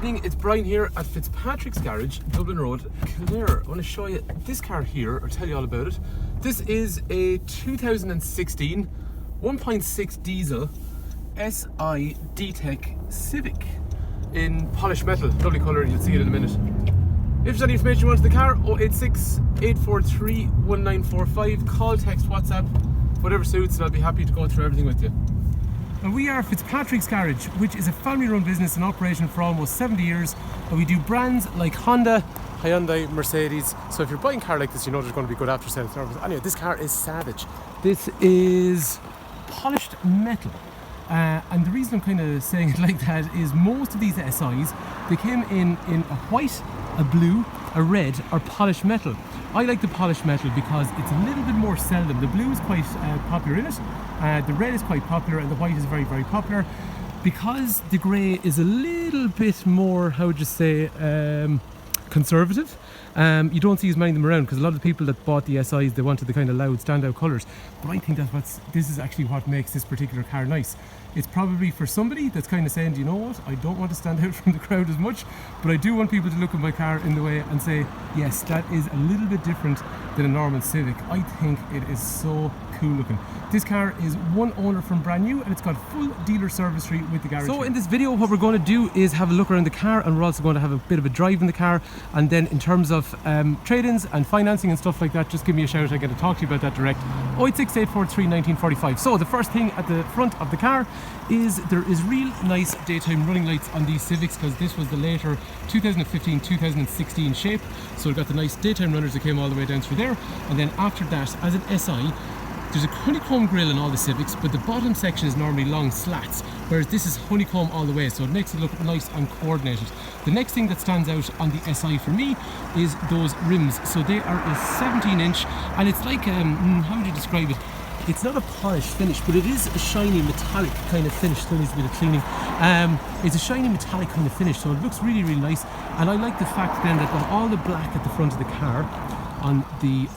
evening, it's Brian here at Fitzpatrick's Garage, Dublin Road, Kildare. I want to show you this car here, or tell you all about it. This is a 2016 1.6 diesel Si DTEC Civic in polished metal, lovely colour, you'll see it in a minute. If there's any information you want on the car, 086 843 1945, call, text, WhatsApp, whatever suits, and I'll be happy to go through everything with you. Now we are Fitzpatrick's Garage, which is a family-run business in operation for almost 70 years, and we do brands like Honda, Hyundai, Mercedes. So if you're buying a car like this, you know there's going to be good after-sales service. Anyway, this car is savage. This is polished metal. And the reason I'm kind of saying it like that is most of these SIs, they came in a white, a blue, a red, or polished metal. I like the polished metal because it's a little bit more seldom. The blue is quite popular in it, the red is quite popular, and the white is very, very popular. Because the grey is a little bit more, how would you say, conservative. You don't see as many of them around because a lot of the people that bought the SIs, they wanted the kind of loud standout colours. But I think this is actually what makes this particular car nice. It's probably for somebody that's kind of saying, do you know what, I don't want to stand out from the crowd as much, but I do want people to look at my car in the way and say, yes, that is a little bit different than a normal Civic. I think it is so cool looking. This car is one owner from brand new, and it's got full dealer service history with the garage. So in this video, what we're going to do is have a look around the car, and we're also going to have a bit of a drive in the car. And then in terms of trade-ins and financing and stuff like that, just give me a shout. I get to talk to you about that direct. 086 843 1945. So the first thing at the front of the car is there is real nice daytime running lights on these Civics, because this was the later 2015-2016 shape. So we've got the nice daytime runners that came all the way down through there. And then after that, as an SI, there's a honeycomb grille in all the Civics, but the bottom section is normally long slats, whereas this is honeycomb all the way, so it makes it look nice and coordinated. The next thing that stands out on the SI for me is those rims. So they are a 17-inch, and it's like, how would you describe it? It's not a polished finish, but it is a shiny metallic kind of finish. Still needs a bit of cleaning. It's a shiny metallic kind of finish, so it looks really, really nice. And I like the fact then that all the black at the front of the car on the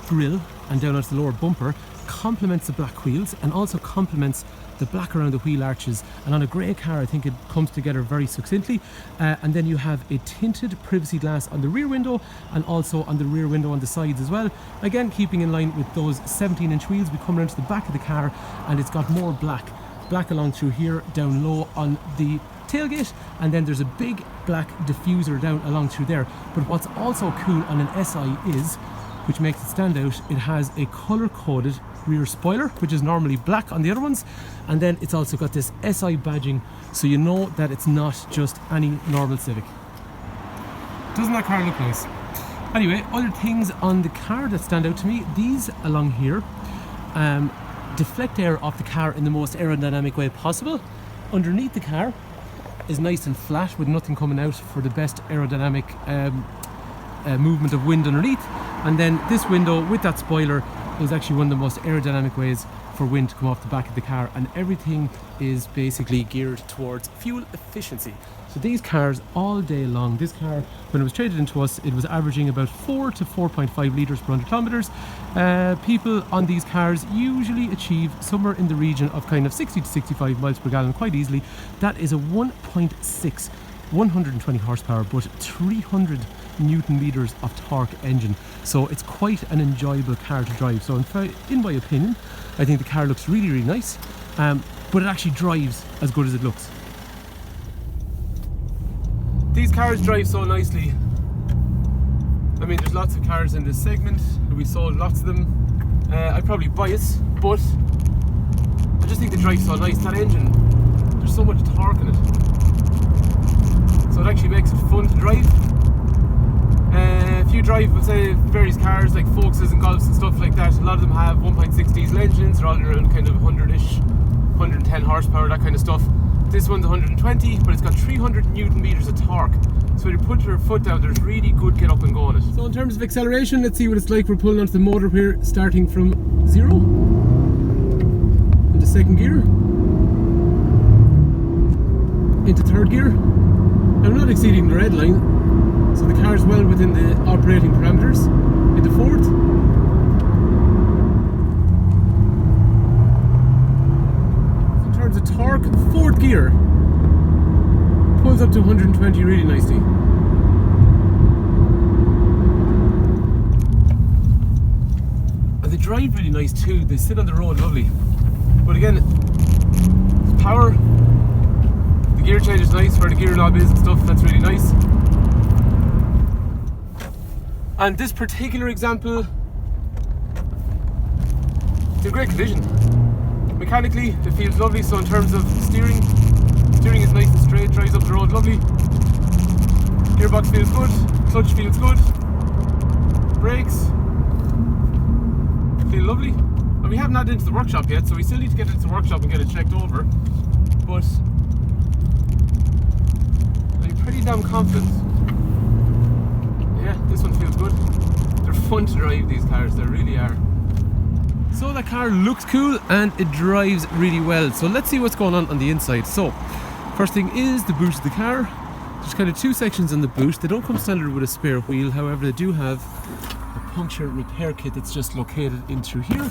grille and down onto the lower bumper complements the black wheels, and also complements the black around the wheel arches. And on a grey car, I think it comes together very succinctly. And then you have a tinted privacy glass on the rear window, and also on the rear window on the sides as well. Again, keeping in line with those 17-inch wheels. We come around to the back of the car, and it's got more black along through here, down low on the tailgate, and then there's a big black diffuser down along through there. But what's also cool on an SI is, which makes it stand out, it has a colour-coded rear spoiler, which is normally black on the other ones, and then it's also got this SI badging, so you know that it's not just any normal Civic. Doesn't that car look nice? Anyway, other things on the car that stand out to me, these along here deflect air off the car in the most aerodynamic way possible. Underneath the car is nice and flat with nothing coming out for the best aerodynamic movement of wind underneath. And then this window with that spoiler is actually one of the most aerodynamic ways for wind to come off the back of the car, and everything is basically geared towards fuel efficiency. So these cars all day long, this car, when it was traded into us, it was averaging about 4 to 4.5 litres per 100 kilometres. People on these cars usually achieve somewhere in the region of kind of 60 to 65 miles per gallon quite easily. That is a 1.6 120 horsepower but 300 Newton meters of torque engine, so it's quite an enjoyable car to drive. So in my opinion, I think the car looks really, really nice, but it actually drives as good as it looks. These cars drive so nicely. I mean, there's lots of cars in this segment, we sold lots of them. I'd probably bias, but I just think they drive so nice. That engine, there's so much torque in it, so it actually makes it fun to drive. If you drive, let's say, various cars like Focuses and Golfs and stuff like that, a lot of them have 1.6 diesel engines. They're all around kind of 100-ish, 110 horsepower, that kind of stuff. This one's 120, but it's got 300 Newton meters of torque. So when you put your foot down, there's really good get up and go on it. So in terms of acceleration, let's see what it's like. We're pulling onto the motor here, starting from 0 into second gear, into third gear. Now we're not exceeding the red line, so the car is well within the operating parameters. Into fourth. In terms of torque, fourth gear pulls up up to 120 really nicely. And they drive really nice too. They sit on the road lovely. But again, power, the gear change is nice where the gear knob is and stuff. That's really nice. And this particular example, it's in great condition. Mechanically, it feels lovely. So in terms of steering is nice and straight, drives up the road lovely. Gearbox feels good, clutch feels good, brakes feel lovely. And we haven't had it into the workshop yet, so we still need to get it into the workshop and get it checked over. But I'm pretty damn confident. Yeah, this one feels good. They're fun to drive, these cars, they really are. So that car looks cool and it drives really well. So let's see what's going on the inside. So first thing is the boot of the car. There's kind of two sections on the boot. They don't come standard with a spare wheel, however they do have a puncture repair kit that's just located in through here.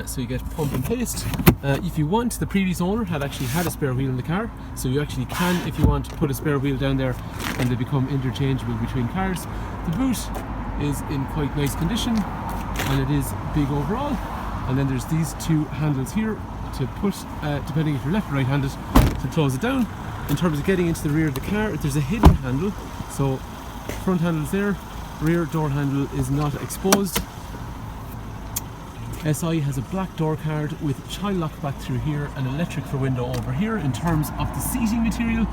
So you get pump and paste. If you want, the previous owner had actually had a spare wheel in the car, so you actually can, if you want, put a spare wheel down there and they become interchangeable between cars. The boot is in quite nice condition and it is big overall. And then there's these two handles here to put, depending if you're left or right handed, to close it down. In terms of getting into the rear of the car, there's a hidden handle, so front handle is there, rear door handle is not exposed. SI has a black door card with child lock back through here and electric for window over here. In terms of the seating material,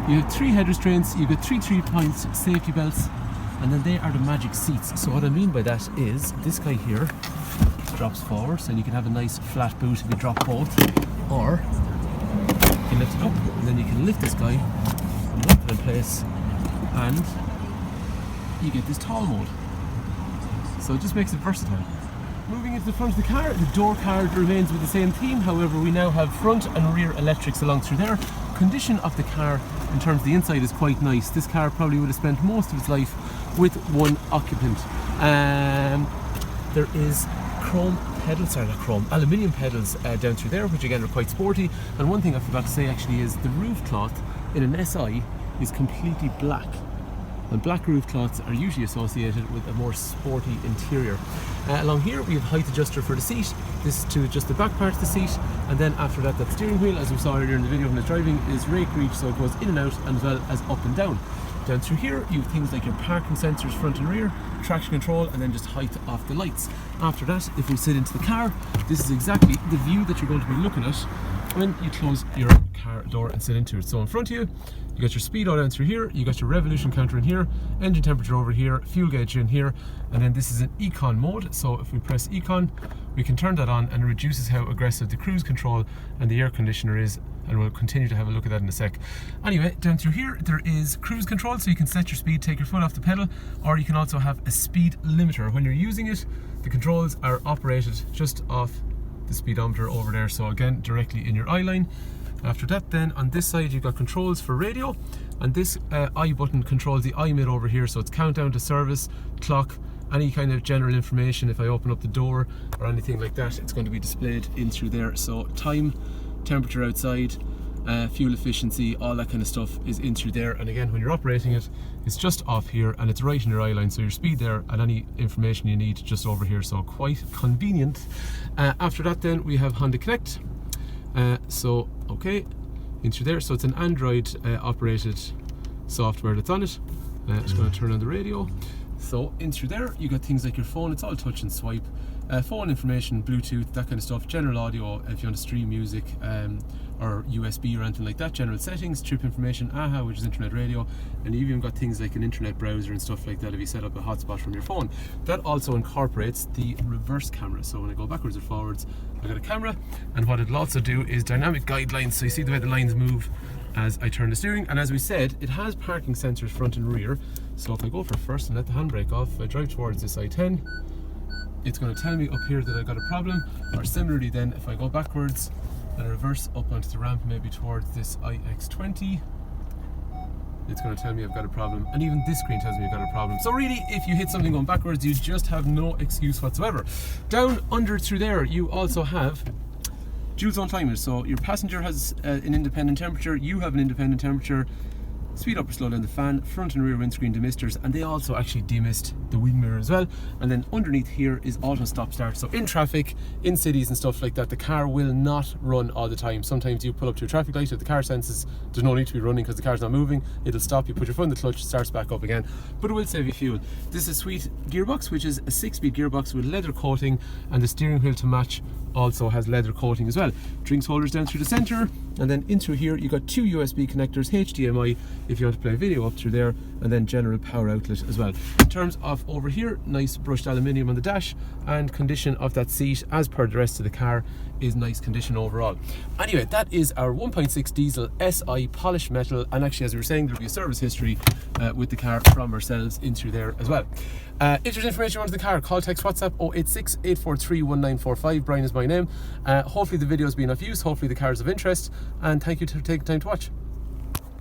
you have 3 head restraints, you've got 3 3-point safety belts, and then they are the magic seats. So what I mean by that is this guy here drops forward, so you can have a nice flat boot if you drop both, or you can lift it up and then you can lift this guy and lock it in place and you get this tall mode. So it just makes it versatile. Moving into the front of the car, the door card remains with the same theme, however we now have front and rear electrics along through there. Condition of the car in terms of the inside is quite nice. This car probably would have spent most of its life with one occupant. There is chrome pedals, sorry not chrome, aluminium pedals down through there, which again are quite sporty. And one thing I forgot to say actually is the roof cloth in an SI is completely black. And black roof cloths are usually associated with a more sporty interior. Along here we have height adjuster for the seat. This is to adjust the back part of the seat, and then after that, that steering wheel, as we saw earlier in the video when it's driving, is rake reach, so it goes in and out and as well as up and down. Down through here you have things like your parking sensors front and rear, traction control, and then just height off the lights. After that, if we sit into the car, this is exactly the view that you're going to be looking at when you close your car door and sit into it. So in front of you, you got your speedo down through here, you got your revolution counter in here, engine temperature over here, fuel gauge in here, and then this is an econ mode. So if we press econ, we can turn that on and it reduces how aggressive the cruise control and the air conditioner is, and we'll continue to have a look at that in a sec. Anyway, down through here there is cruise control, so you can set your speed, take your foot off the pedal, or you can also have a speed limiter. When you're using it, the controls are operated just off the speedometer over there, so again directly in your eye line. After that, then on this side you've got controls for radio, and this I button controls the IMID over here, so it's countdown to service, clock, any kind of general information. If I open up the door or anything like that, it's going to be displayed in through there. So time, temperature outside, fuel efficiency, all that kind of stuff is in through there. And again, when you're operating it, it's just off here and it's right in your eye line, so your speed there and any information you need just over here, so quite convenient. After that, then we have Honda Connect. So okay, in through there, so it's an Android operated software that's on it. Just going to turn on the radio. So in through there you got things like your phone, it's all touch and swipe, phone information, Bluetooth, that kind of stuff, general audio if you want to stream music, or USB or anything like that, general settings, trip information, AHA, which is internet radio, and you've even got things like an internet browser and stuff like that if you set up a hotspot from your phone. That also incorporates the reverse camera, so when I go backwards or forwards I got a camera, and what it'll also do is dynamic guidelines, so you see the way the lines move as I turn the steering. And as we said, it has parking sensors front and rear, so if I go for first and let the handbrake off, if I drive towards this I-10, it's going to tell me up here that I got a problem. Or similarly then, if I go backwards and reverse up onto the ramp, maybe towards this iX20, it's going to tell me I've got a problem, and even this screen tells me I've got a problem. So really, if you hit something going backwards, you just have no excuse whatsoever. Down under through there you also have dual zone climate, so your passenger has an independent temperature, you have an independent temperature. Speed up or slow down the fan, front and rear windscreen demisters, and they also actually demist the wing mirror as well. And then underneath here is auto stop start. So in traffic, in cities and stuff like that, the car will not run all the time. Sometimes you pull up to a traffic light, if the car senses there's no need to be running because the car's not moving, it'll stop, you put your foot in the clutch, it starts back up again, but it will save you fuel. This is a sweet gearbox, which is a 6-speed gearbox with leather coating, and the steering wheel to match also has leather coating as well. Drinks holders down through the center, and then in through here you got 2 USB connectors, HDMI if you want to play video up through there, and then general power outlet as well. In terms of over here, nice brushed aluminium on the dash, and condition of that seat as per the rest of the car is nice condition overall. Anyway, that is our 1.6 diesel SI polished metal, and actually, as we were saying, there'll be a service history with the car from ourselves in through there as well. If there's information on the car, call, text, WhatsApp 086 843 1945. Brian is my name. Hopefully the video has been of use, hopefully the car is of interest, and thank you for taking time to watch.